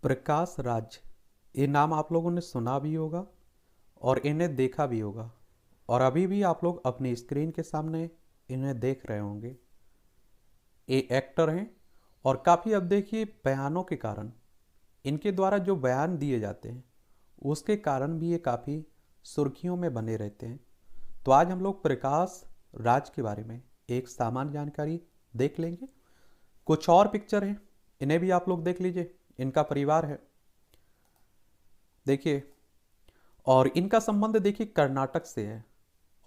प्रकाश राज, ये नाम आप लोगों ने सुना भी होगा और इन्हें देखा भी होगा। और अभी भी आप लोग अपनी स्क्रीन के सामने इन्हें देख रहे होंगे। ये एक्टर हैं और काफ़ी, अब देखिए, बयानों के कारण, इनके द्वारा जो बयान दिए जाते हैं उसके कारण भी ये काफ़ी सुर्खियों में बने रहते हैं। तो आज हम लोग प्रकाश राज के बारे में एक सामान्य जानकारी देख लेंगे। कुछ और पिक्चर हैं, इन्हें भी आप लोग देख लीजिए। इनका परिवार है, देखिए, और इनका संबंध देखिए कर्नाटक से है।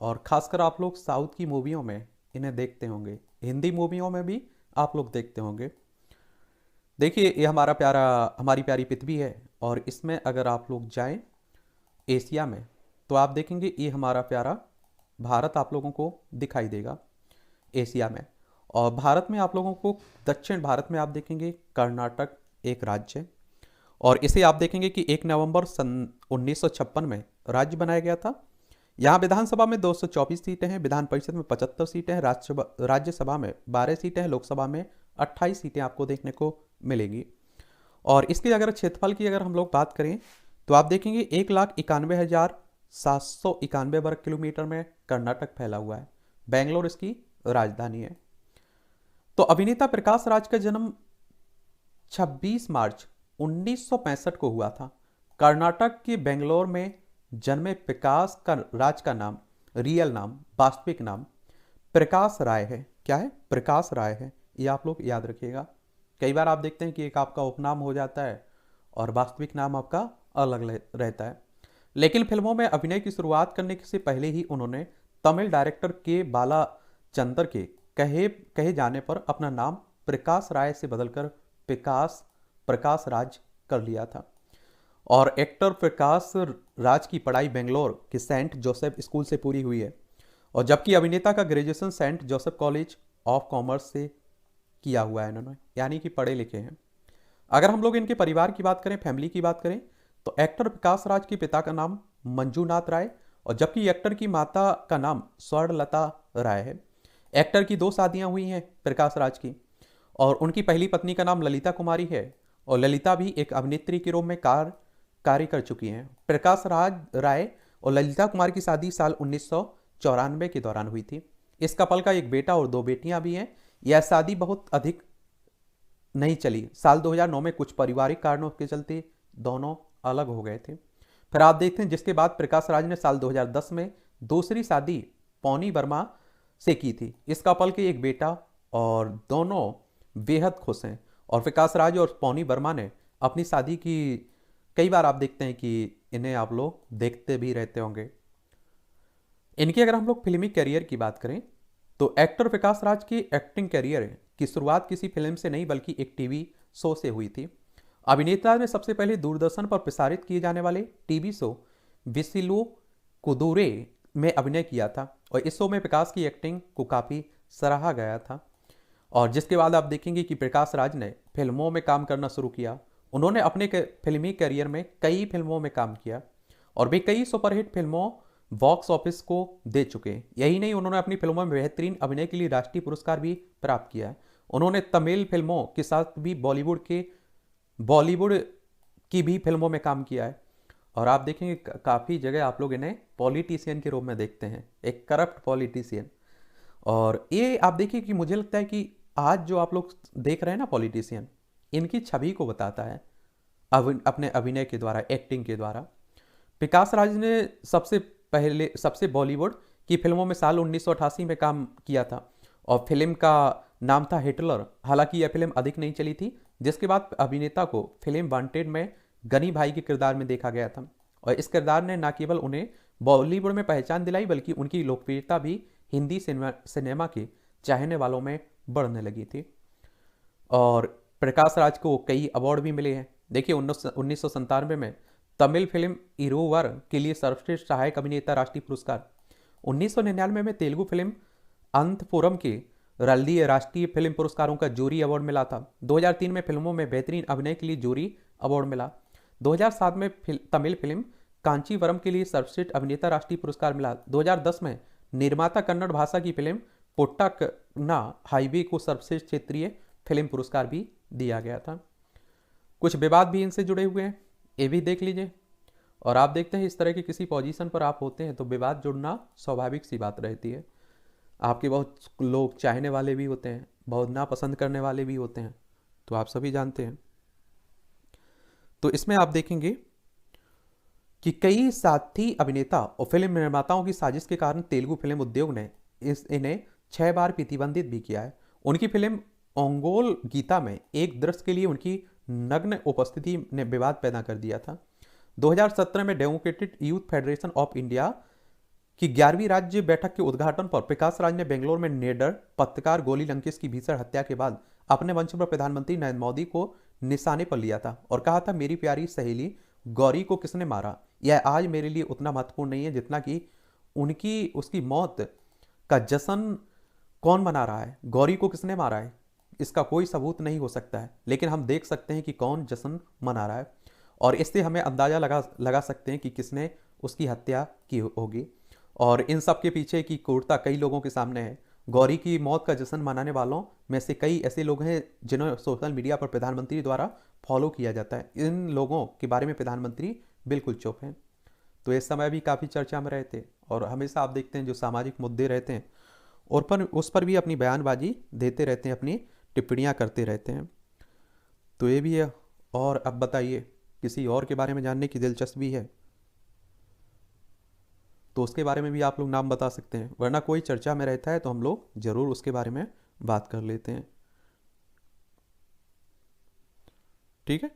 और खासकर आप लोग साउथ की मूवियों में इन्हें देखते होंगे, हिंदी मूवियों में भी आप लोग देखते होंगे। देखिए, ये हमारी प्यारी पृथ्वी है। और इसमें अगर आप लोग जाएं एशिया में, तो आप देखेंगे ये हमारा प्यारा भारत आप लोगों को दिखाई देगा एशिया में। और भारत में आप लोगों को, दक्षिण भारत में आप देखेंगे कर्नाटक एक राज्य है। और इसे आप देखेंगे कि 1 नवंबर सन 1956 में राज्य बनाया गया था। यहाँ विधानसभा में 224 सीटें हैं, विधान परिषद में 75 सीटें हैं, राज्यसभा में 12 सीटें हैं, लोकसभा में 28 सीटें आपको देखने को मिलेंगी। और इसके अगर क्षेत्रफल की अगर हम लोग बात करें, तो आप देखेंगे 1,91,791 वर्ग किलोमीटर में कर्नाटक फैला हुआ है। बेंगलोर इसकी राजधानी है। तो अभिनेता प्रकाश राज का जन्म 26 मार्च 1965 को हुआ था। कर्नाटक के बेंगलोर में जन्मे प्रकाश का राज का नाम, रियल नाम, वास्तविक नाम प्रकाश राय है। क्या है? प्रकाश राय है। ये आप लोग याद रखिएगा। कई बार आप देखते हैं कि एक आपका उपनाम हो जाता है और वास्तविक नाम आपका अलग रहता है। लेकिन फिल्मों में अभिनय की शुरुआत करने से पहले ही उन्होंने तमिल डायरेक्टर के बालाचंदर के कहे कहे जाने पर अपना नाम प्रकाश राय से बदलकर प्रकाश राज कर लिया था। और एक्टर प्रकाश राज की पढ़ाई बेंगलोर के सेंट जोसेफ स्कूल से पूरी हुई है। और जबकि अभिनेता का graduation Saint Joseph College of Commerce से किया हुआ है इन्होंने, यानी कि पढ़े लिखे हैं। अगर हम लोग इनके परिवार की बात करें, फैमिली की बात करें, तो एक्टर प्रकाश राज के पिता का नाम मंजूनाथ राय और जबकि एक्टर की माता का नाम स्वर्णलता राय है। एक्टर की 2 शादियां हुई हैं प्रकाश राज की, और उनकी पहली पत्नी का नाम ललिता कुमारी है। और ललिता भी एक अभिनेत्री के रूप में कार्य कर चुकी हैं। प्रकाश राज राय और ललिता कुमारी की शादी साल 1994 के दौरान हुई थी। इस कपल का एक बेटा और 2 बेटियां भी हैं। यह शादी बहुत अधिक नहीं चली। साल 2009 में कुछ पारिवारिक कारणों के चलते दोनों अलग हो गए थे। फिर आप देखते हैं, जिसके बाद प्रकाश राज ने साल 2010 में दूसरी शादी पौनी वर्मा से की थी। इस कपल के एक बेटा और दोनों बेहद खुश हैं। और प्रकाश राज और पौनी वर्मा ने अपनी शादी की, कई बार आप देखते हैं कि इन्हें आप लोग देखते भी रहते होंगे। इनकी अगर हम लोग फिल्मी करियर की बात करें, तो एक्टर प्रकाश राज की एक्टिंग करियर की शुरुआत किसी फिल्म से नहीं बल्कि एक टीवी शो से हुई थी। अभिनेता ने सबसे पहले दूरदर्शन पर प्रसारित किए जाने वाले टीवी शो विसिलु कुदूरे में अभिनय किया था। और इस शो में प्रकाश की एक्टिंग को काफ़ी सराहा गया था। और जिसके बाद आप देखेंगे कि प्रकाश राज ने फिल्मों में काम करना शुरू किया। उन्होंने अपने फिल्मी करियर में कई फिल्मों में काम किया और वे कई सुपरहिट फिल्मों बॉक्स ऑफिस को दे चुके हैं। यही नहीं, उन्होंने अपनी फिल्मों में बेहतरीन अभिनय के लिए राष्ट्रीय पुरस्कार भी प्राप्त किया है। उन्होंने तमिल फिल्मों के साथ भी बॉलीवुड की भी फिल्मों में काम किया है। और आप देखेंगे काफ़ी जगह आप लोग इन्हें पॉलिटिशियन के रूप में देखते हैं, एक करप्ट पॉलिटिशियन। और ये आप देखिए कि मुझे लगता है कि आज जो आप लोग देख रहे हैं ना पॉलिटिशियन, इनकी छवि को बताता है अपने अभिनय के द्वारा, एक्टिंग के द्वारा। प्रकाश राज ने सबसे बॉलीवुड की फिल्मों में साल 1988 में काम किया था और फिल्म का नाम था हिटलर। हालांकि यह फिल्म अधिक नहीं चली थी, जिसके बाद अभिनेता को फिल्म वांटेड में गनी भाई के किरदार में देखा गया था। और इस किरदार ने न केवल उन्हें बॉलीवुड में पहचान दिलाई बल्कि उनकी लोकप्रियता भी हिंदी सिनेमा के चाहने वालों में बढ़ने लगी थी। और प्रकाश राज को कई अवार्ड भी मिले हैं। देखिए, 1997 में तमिल फिल्म इरुवर के लिए सर्वश्रेष्ठ सहायक अभिनेता राष्ट्रीय पुरस्कार। 1999 में तेलुगु फिल्म अंतपुरम के लिए राष्ट्रीय फिल्म पुरस्कारों का जूरी अवार्ड मिला था। 2003 में फिल्मों में बेहतरीन अभिनय के लिए जूरी अवार्ड मिला। 2007 में तमिल फिल्म कांचीवरम के लिए सर्वश्रेष्ठ अभिनेता राष्ट्रीय पुरस्कार मिला। 2010 में निर्माता कन्नड़ भाषा की फिल्म पुट्टकना हाईवे को सर्वश्रेष्ठ क्षेत्रीय फिल्म पुरस्कार भी दिया गया था। कुछ विवाद भी इनसे जुड़े हुए हैं, ये भी देख लीजिए। और आप देखते हैं इस तरह की किसी पोजीशन पर आप होते हैं तो विवाद जुड़ना स्वाभाविक सी बात रहती है। आपके बहुत लोग चाहने वाले भी होते हैं, बहुत नापसंद करने वाले भी होते हैं, तो आप सभी जानते हैं। तो इसमें आप देखेंगे कि कई साथी अभिनेता और फिल्म निर्माताओं की साजिश के कारण तेलुगु फिल्म उद्योग ने इन्हें 6 बार प्रतिबंधित भी किया है। उनकी फिल्म ओंगोल गीता में एक दृश्य के लिए उनकी नग्न उपस्थिति ने विवाद पैदा कर दिया था। 2017 में democratic youth federation of India की 11वीं राज्य बैठक के उद्घाटन पर प्रकाश राज ने बेंगलोर में नेडर पत्रकार गोली लंकेश की भीषण हत्या के बाद अपने मंच पर प्रधानमंत्री नरेंद्र मोदी को निशाने पर लिया था और कहा था, मेरी प्यारी सहेली गौरी को किसने मारा, यह आज मेरे लिए उतना महत्वपूर्ण नहीं है जितना कि उसकी मौत का जश्न कौन मना रहा है। गौरी को किसने मारा है इसका कोई सबूत नहीं हो सकता है, लेकिन हम देख सकते हैं कि कौन जश्न मना रहा है और इससे हमें अंदाजा लगा सकते हैं कि किसने उसकी हत्या की होगी। और इन सब के पीछे की क्रूरता कई लोगों के सामने है। गौरी की मौत का जश्न मनाने वालों में से कई ऐसे लोग हैं जिन्हें सोशल मीडिया पर प्रधानमंत्री द्वारा फॉलो किया जाता है। इन लोगों के बारे में प्रधानमंत्री बिल्कुल चुप हैं। तो इस समय भी काफ़ी चर्चा में रहे थे और हमेशा आप देखते हैं जो सामाजिक मुद्दे रहते हैं और उस पर भी अपनी बयानबाजी देते रहते हैं, अपनी टिप्पणियाँ करते रहते हैं। तो ये भी है। और अब बताइए, किसी और के बारे में जानने की दिलचस्पी है तो उसके बारे में भी आप लोग नाम बता सकते हैं, वरना कोई चर्चा में रहता है तो हम लोग ज़रूर उसके बारे में बात कर लेते हैं। ठीक है।